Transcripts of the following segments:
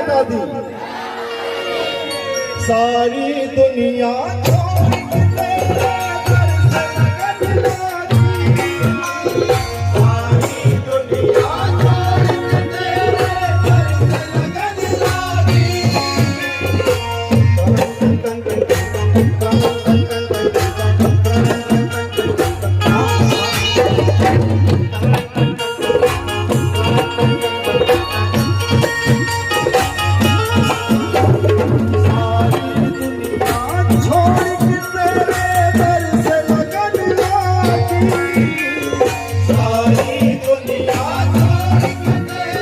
हटा दी। सारी दुनिया छोड़ के तेरे दर से लगन लागी। सारी दुनिया छोड़ के तेरे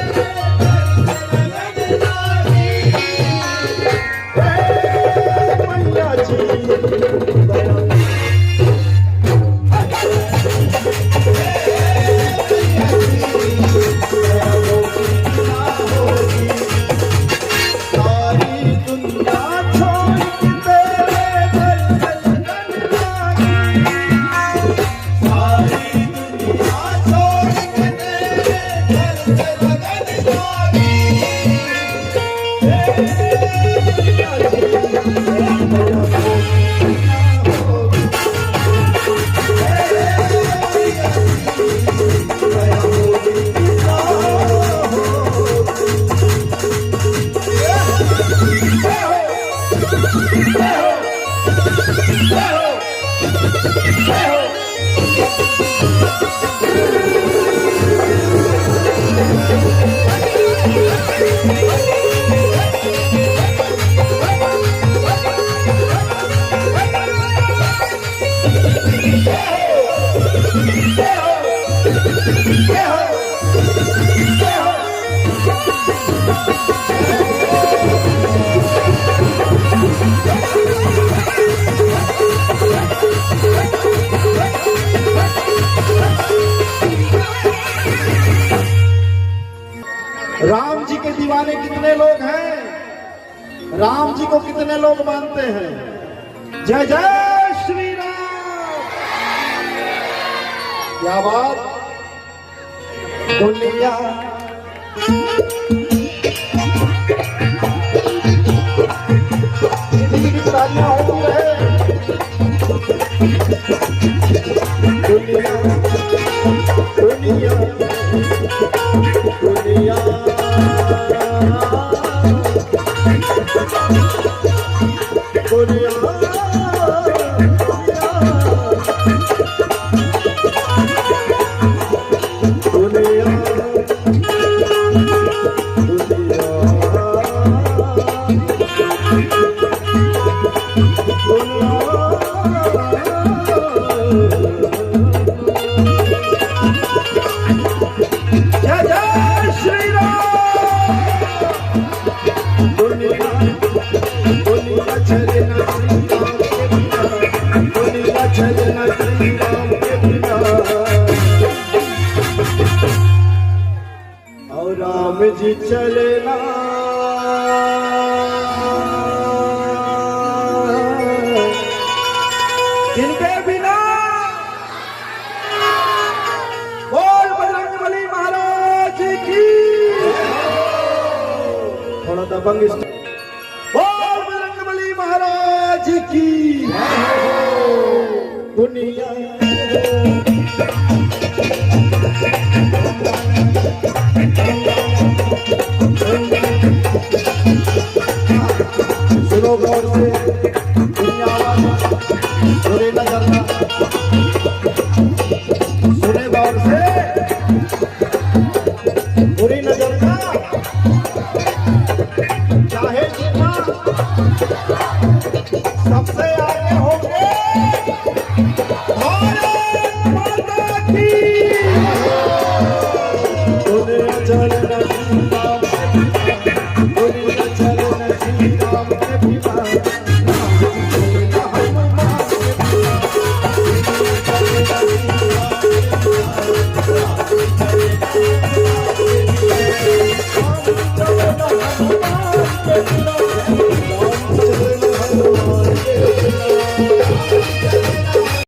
दर से लगन लागी। राम जी के दीवाने कितने लोग हैं? राम जी को कितने लोग मानते हैं? जय जय श्री राम। क्या बात। दुनिया तालियां होती रहे। दुनिया दुनिया दुनिया राम जी चलना जिनके बिना। बोल बजरंगबली महाराज की। थोड़ा दबंग। बोल बजरंगबली महाराज की। दुनिया सुनो गौर से। दुनिया बुरे नजर